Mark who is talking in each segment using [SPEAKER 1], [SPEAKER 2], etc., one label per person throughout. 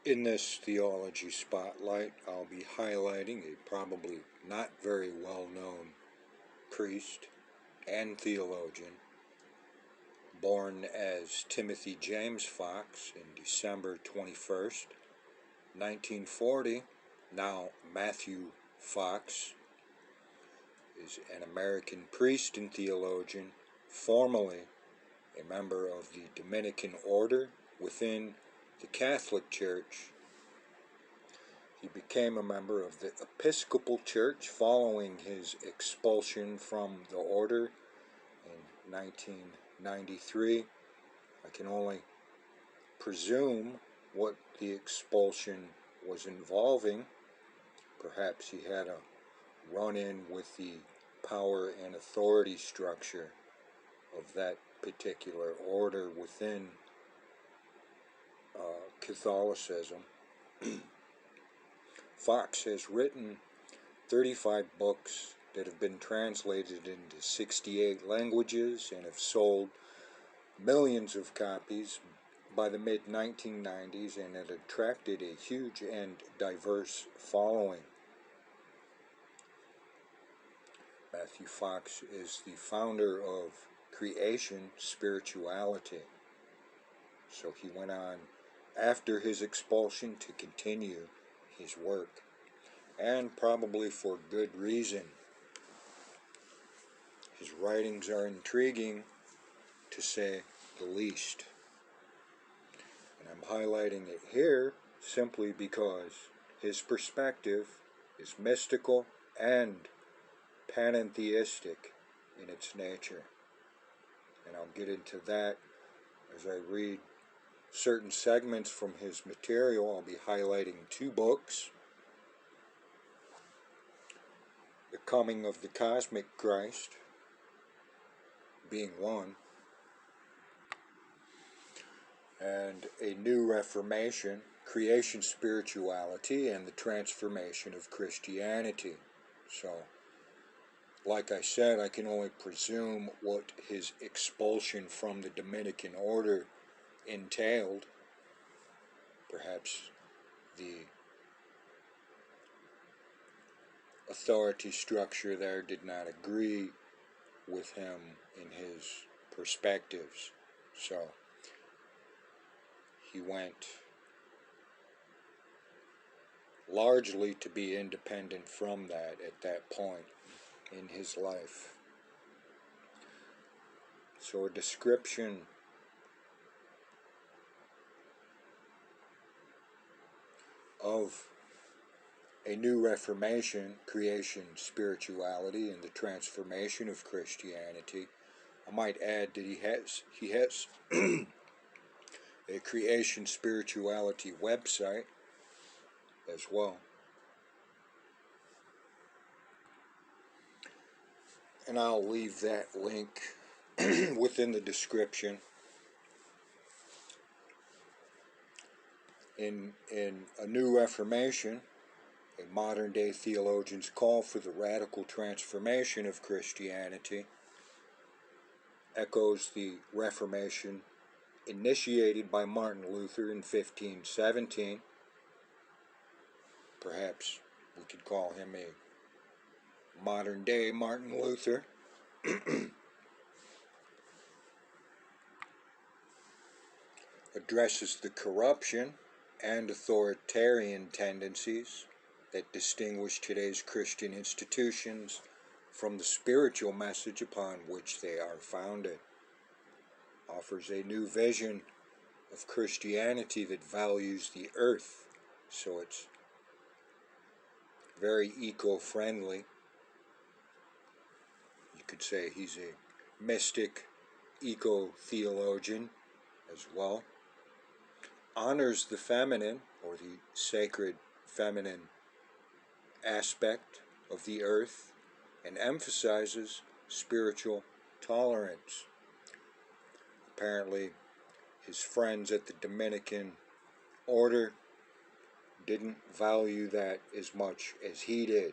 [SPEAKER 1] In this theology spotlight, I'll be highlighting a probably not very well-known priest and theologian, born as Timothy James Fox in December 21st, 1940. Now Matthew Fox is an American priest and theologian, formerly a member of the Dominican order within the Catholic Church. He became a member of the Episcopal Church following his expulsion from the order in 1993. I can only presume what the expulsion was involving. Perhaps he had a run-in with the power and authority structure of that particular order within Catholicism. Fox has written 35 books that have been translated into 68 languages and have sold millions of copies by the mid-1990s, and it attracted a huge and diverse following. Matthew Fox is the founder of Creation Spirituality. So he went on after his expulsion to continue his work, and probably for good reason. His writings are intriguing, to say the least. And I'm highlighting it here simply because his perspective is mystical and pantheistic in its nature. And I'll get into that as I read certain segments from his material. I'll be highlighting two books: The Coming of the Cosmic Christ being one, and A New Reformation, Creation Spirituality and the Transformation of Christianity. So, like I said, I can only presume what his expulsion from the Dominican order entailed. Perhaps the authority structure there did not agree with him in his perspectives, so he went largely to be independent from that at that point in his life. So a description of A New Reformation, Creation Spirituality and the Transformation of Christianity. I might add that he has a Creation Spirituality website as well. And I'll leave that link within the description. In A New Reformation, a modern-day theologian's call for the radical transformation of Christianity echoes the Reformation initiated by Martin Luther in 1517. Perhaps we could call him a modern-day Martin Luther. Addresses the corruption and authoritarian tendencies that distinguish today's Christian institutions from the spiritual message upon which they are founded. Offers a new vision of Christianity that values the earth, so it's very eco-friendly. You could say he's a mystic eco-theologian as well. Honors the feminine, or the sacred feminine aspect of the earth, and emphasizes spiritual tolerance. Apparently, his friends at the Dominican order didn't value that as much as he did.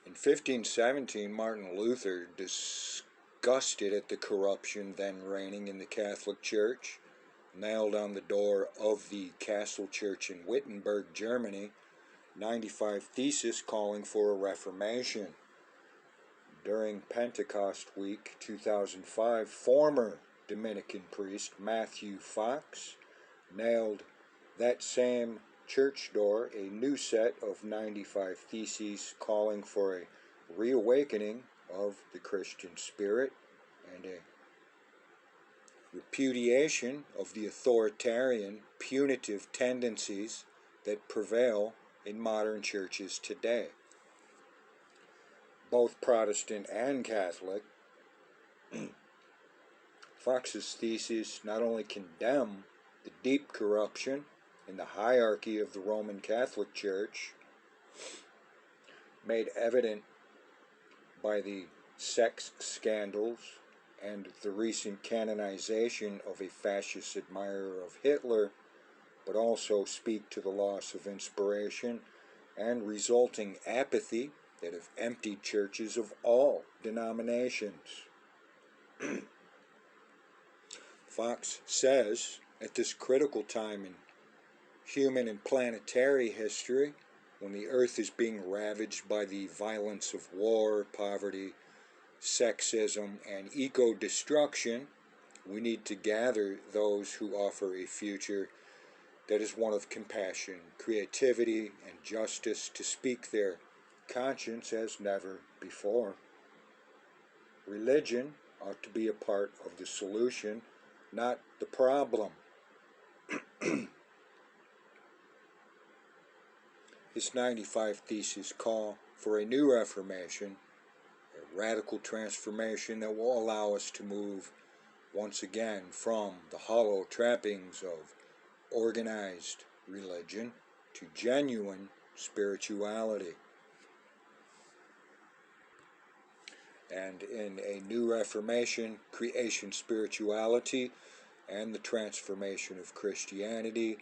[SPEAKER 1] In 1517, Martin Luther disgusted at the corruption then reigning in the Catholic Church, nailed on the door of the Castle Church in Wittenberg, Germany, 95 Theses calling for a Reformation. During Pentecost Week 2005, former Dominican priest Matthew Fox nailed that same church door a new set of 95 Theses calling for a reawakening of the Christian spirit and a repudiation of the authoritarian, punitive tendencies that prevail in modern churches today. Both Protestant and Catholic, Fox's theses not only condemn the deep corruption in the hierarchy of the Roman Catholic Church, made evident by the sex scandals and the recent canonization of a fascist admirer of Hitler, but also speak to the loss of inspiration and resulting apathy that have emptied churches of all denominations. Fox says, at this critical time in human and planetary history, when the earth is being ravaged by the violence of war, poverty, sexism, and eco-destruction, we need to gather those who offer a future that is one of compassion, creativity, and justice to speak their conscience as never before. Religion ought to be a part of the solution, not the problem. His 95 Theses call for a new reformation, a radical transformation that will allow us to move once again from the hollow trappings of organized religion to genuine spirituality. And in a new reformation, creation spirituality and the transformation of Christianity,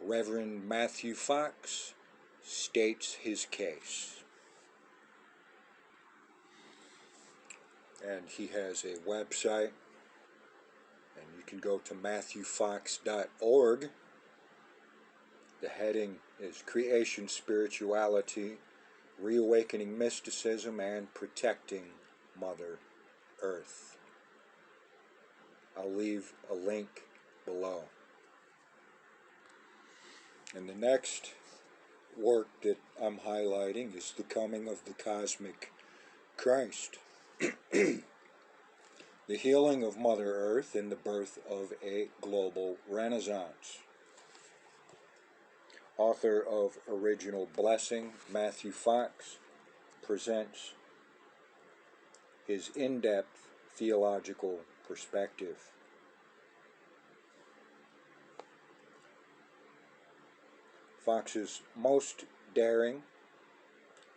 [SPEAKER 1] Reverend Matthew Fox states his case. And he has a website, and you can go to matthewfox.org. The heading is Creation Spirituality, Reawakening Mysticism, and Protecting Mother Earth. I'll leave a link below. And the next work that I'm highlighting is The Coming of the Cosmic Christ. The Healing of Mother Earth and the Birth of a Global Renaissance. Author of Original Blessing, Matthew Fox, presents his in-depth theological perspective. Fox's most daring,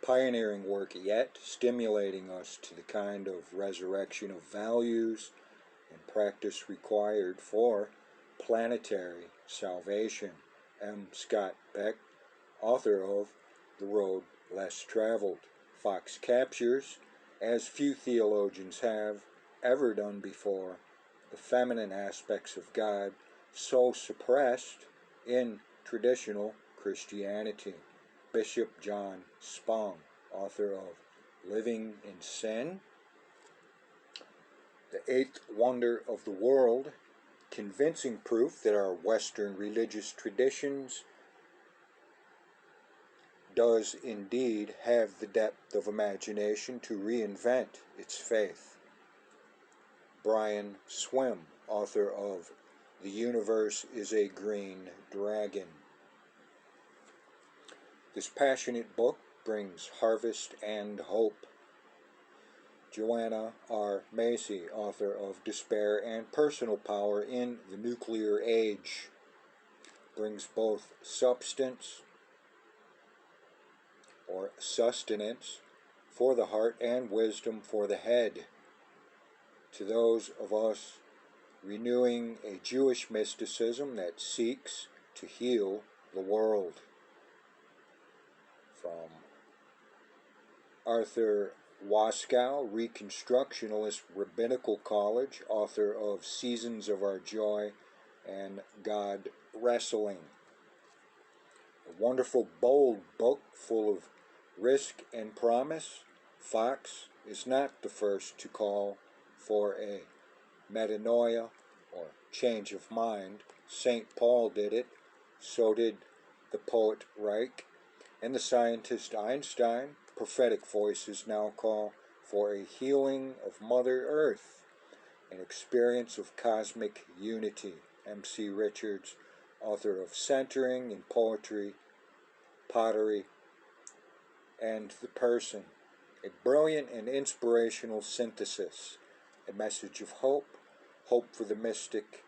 [SPEAKER 1] pioneering work yet, stimulating us to the kind of resurrection of values and practice required for planetary salvation. M. Scott Peck, author of The Road Less Traveled. Fox captures, as few theologians have ever done before, the feminine aspects of God so suppressed in traditional Christianity. Bishop John Spong, author of Living in Sin, The Eighth Wonder of the World, convincing proof that our Western religious traditions does indeed have the depth of imagination to reinvent its faith. Brian Swim, author of The Universe is a Green Dragon. This passionate book brings harvest and hope. Joanna R. Macy, author of Despair and Personal Power in the Nuclear Age, brings both substance or sustenance for the heart and wisdom for the head to those of us renewing a Jewish mysticism that seeks to heal the world. From Arthur Waskow, Reconstructionist Rabbinical College, author of Seasons of Our Joy, and God Wrestling. A wonderful, bold book full of risk and promise. Fox is not the first to call for a metanoia or change of mind. St. Paul did it, so did the poet Reich, and the scientist Einstein. Prophetic voices now call for a healing of Mother Earth, an experience of cosmic unity. M.C. Richards, author of Centering in Poetry, Pottery, and the Person. A brilliant and inspirational synthesis, a message of hope, hope for the mystic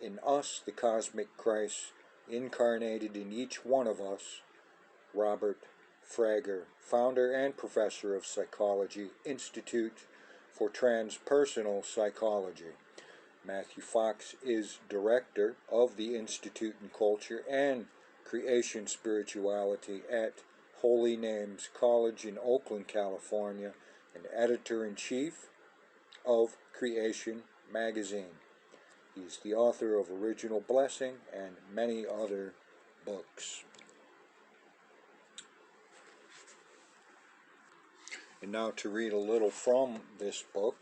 [SPEAKER 1] in us, the cosmic Christ, incarnated in each one of us. Robert Frager, founder and professor of psychology, Institute for Transpersonal Psychology. Matthew Fox is director of the Institute in Culture and Creation Spirituality at Holy Names College in Oakland, California, and editor-in-chief of Creation Magazine. He's the author of Original Blessing and many other books. And now to read a little from this book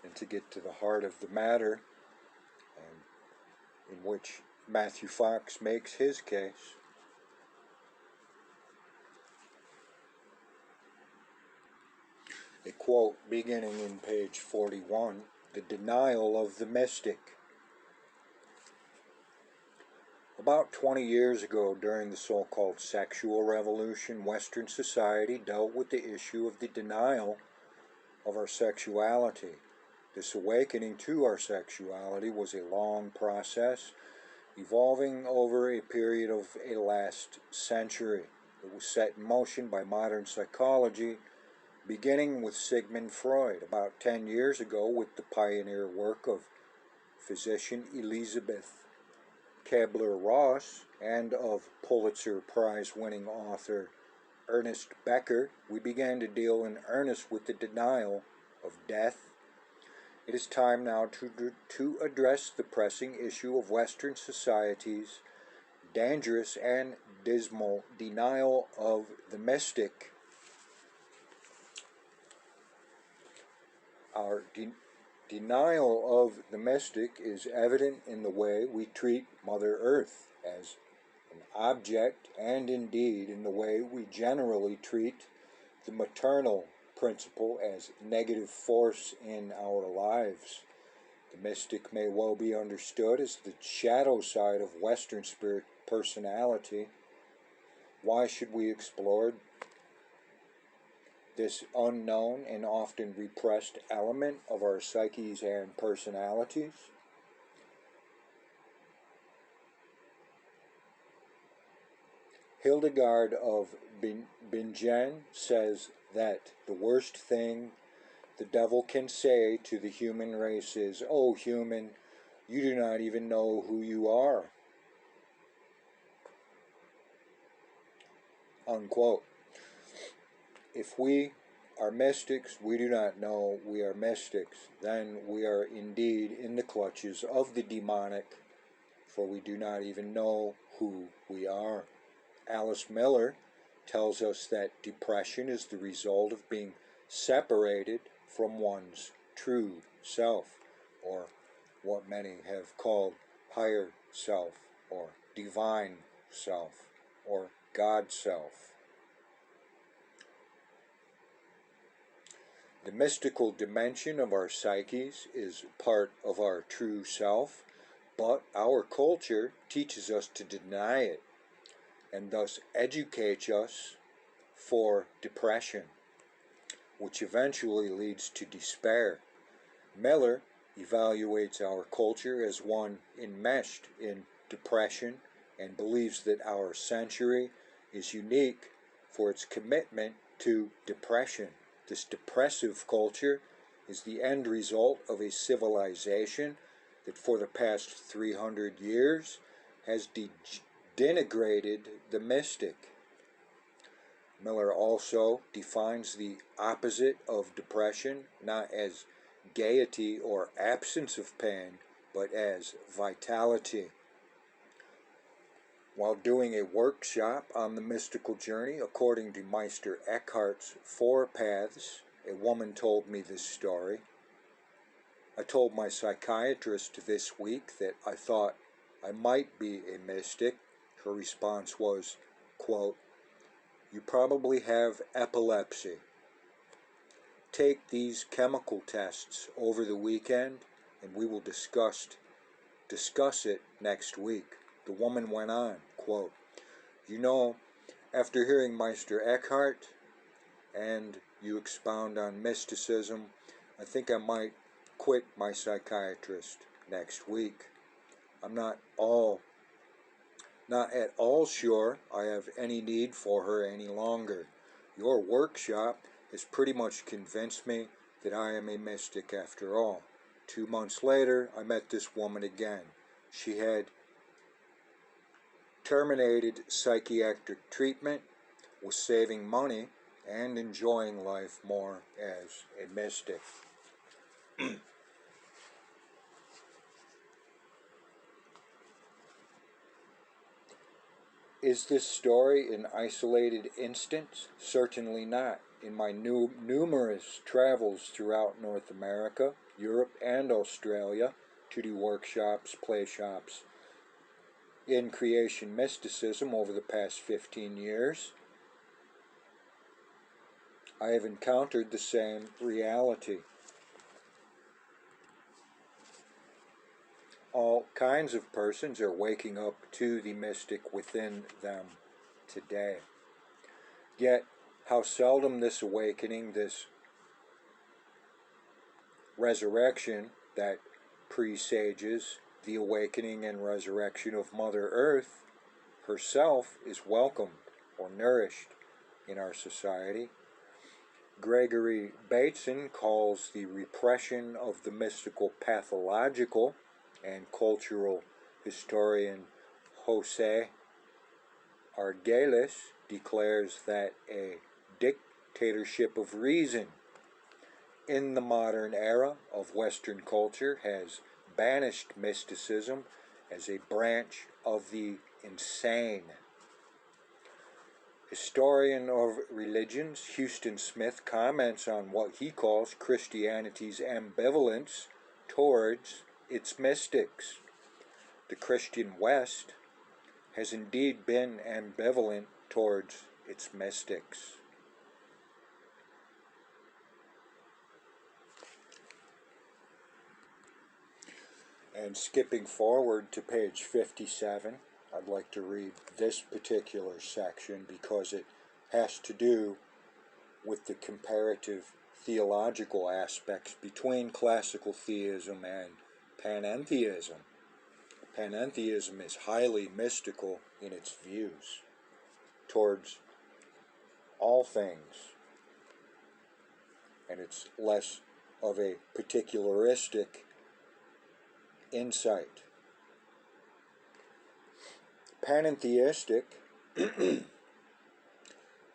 [SPEAKER 1] and to get to the heart of the matter, and in which Matthew Fox makes his case. A quote beginning in page 41, "The Denial of the Mystic." About 20 years ago, during the so-called sexual revolution, Western society dealt with the issue of the denial of our sexuality. This awakening to our sexuality was a long process, evolving over a period of a last century. It was set in motion by modern psychology, beginning with Sigmund Freud about 10 years ago with the pioneer work of physician Elizabeth Kubler-Ross and of Pulitzer Prize-winning author Ernest Becker. We began to deal in earnest with the denial of death. It is time now to address the pressing issue of Western society's dangerous and dismal denial of the mystic. Our denial of the mystic is evident in the way we treat Mother Earth as an object, and indeed in the way we generally treat the maternal principle as negative force in our lives. The mystic may well be understood as the shadow side of Western spirit personality. Why should we explore this unknown and often repressed element of our psyches and personalities? Hildegard of Bingen says that the worst thing the devil can say to the human race is, "Oh, human, you do not even know who you are." Unquote. If we are mystics, we do not know we are mystics, then we are indeed in the clutches of the demonic, for we do not even know who we are. Alice Miller tells us that depression is the result of being separated from one's true self, or what many have called higher self, or divine self, or God self. The mystical dimension of our psyches is part of our true self, but our culture teaches us to deny it, and thus educates us for depression, which eventually leads to despair. Miller evaluates our culture as one enmeshed in depression and believes that our century is unique for its commitment to depression. This depressive culture is the end result of a civilization that for the past 300 years has denigrated the mystic. Miller also defines the opposite of depression not as gaiety or absence of pain, but as vitality. While doing a workshop on the mystical journey, according to Meister Eckhart's Four Paths, a woman told me this story. I told my psychiatrist this week that I thought I might be a mystic. Her response was, quote, "You probably have epilepsy. Take these chemical tests over the weekend and we will discuss it next week." The woman went on, quote, "You know, after hearing Meister Eckhart and you expound on mysticism, I think I might quit my psychiatrist next week. I'm not at all sure I have any need for her any longer. Your workshop has pretty much convinced me that I am a mystic after all." 2 months later, I met this woman again. She had terminated psychiatric treatment, was saving money, and enjoying life more as a mystic. Is this story an isolated instance? Certainly not. In my numerous travels throughout North America, Europe, and Australia to do workshops, play shops in creation mysticism over the past 15 years, I have encountered the same reality. All kinds of persons are waking up to the mystic within them today. Yet, how seldom this awakening, this resurrection that presages the awakening and resurrection of Mother Earth herself is welcomed or nourished in our society. Gregory Bateson calls the repression of the mystical pathological, and cultural historian Jose Argelis declares that a dictatorship of reason in the modern era of Western culture has banished mysticism as a branch of the insane. Historian of religions Houston Smith comments on what he calls Christianity's ambivalence towards its mystics. The Christian West has indeed been ambivalent towards its mystics. And skipping forward to page 57, I'd like to read this particular section because it has to do with the comparative theological aspects between classical theism and panentheism. Panentheism is highly mystical in its views towards all things, and it's less of a particularistic insight. Panentheistic,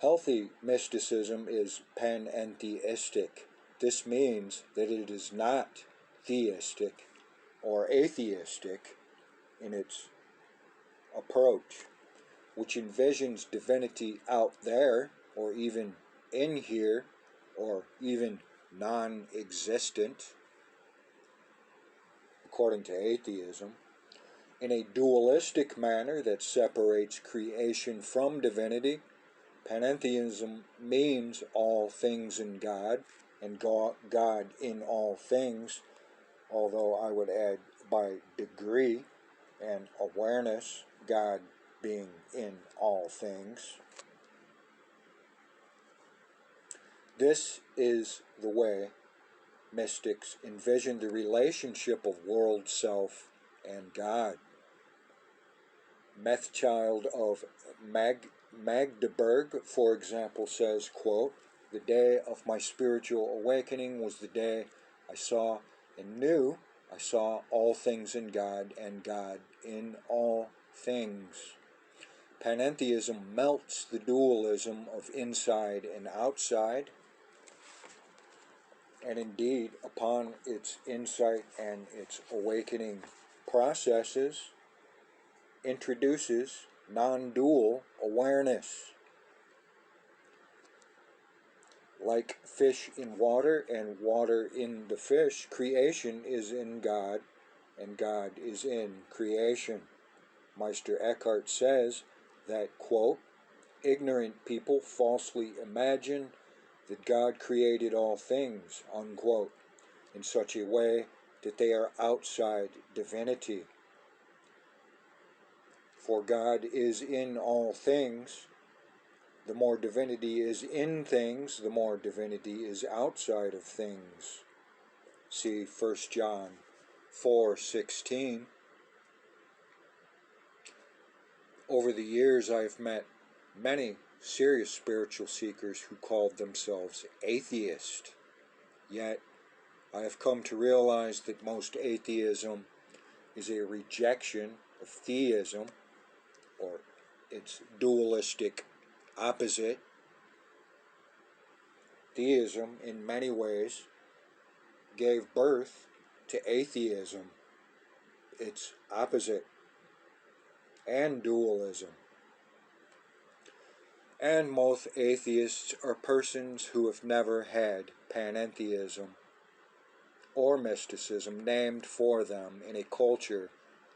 [SPEAKER 1] healthy mysticism is panentheistic. This means that it is not theistic or atheistic in its approach, which envisions divinity out there, or even in here, or even non-existent, according to atheism, in a dualistic manner that separates creation from divinity. Panentheism means all things in God, and God in all things, although I would add by degree and awareness, God being in all things. This is the way mystics envision the relationship of world self and God. Methchild of Magdeburg, for example, says, quote, "The day of my spiritual awakening was the day I saw and knew I saw all things in God and God in all things." Panentheism melts the dualism of inside and outside, and indeed, upon its insight and its awakening processes introduces non-dual awareness. Like fish in water and water in the fish, creation is in God and God is in creation. Meister Eckhart says that, quote, ignorant people falsely imagine that God created all things, unquote, in such a way that they are outside divinity. For God is in all things. The more divinity is in things, the more divinity is outside of things. See 1 John 4:16. Over the years I have met many serious spiritual seekers who called themselves atheist. Yet I have come to realize that most atheism is a rejection of theism, or its dualistic opposite. Theism, in many ways, gave birth to atheism, its opposite, and dualism. And most atheists are persons who have never had panentheism or mysticism named for them in a culture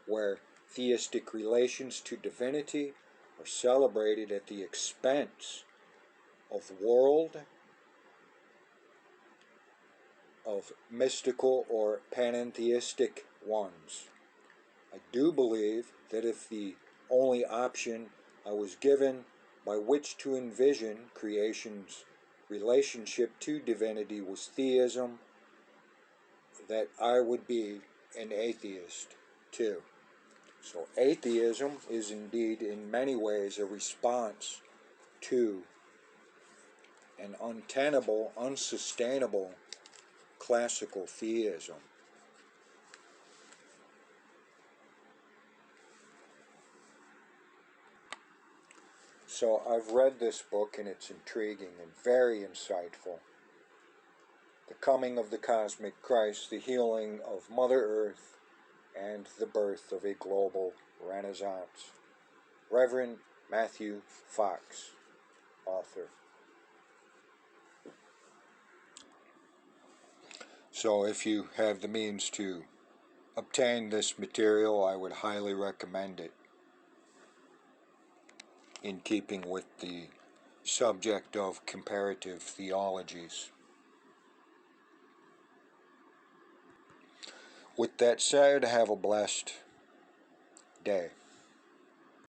[SPEAKER 1] where theistic relations to divinity are celebrated at the expense of mystical or panentheistic ones. I do believe that if the only option I was given by which to envision creation's relationship to divinity was theism, that I would be an atheist too. So atheism is indeed in many ways a response to an untenable, unsustainable classical theism. So I've read this book and it's intriguing and very insightful. The Coming of the Cosmic Christ, the Healing of Mother Earth, and the Birth of a Global Renaissance. Reverend Matthew Fox, author. So if you have the means to obtain this material, I would highly recommend it, in keeping with the subject of comparative theologies. With that said, have a blessed day.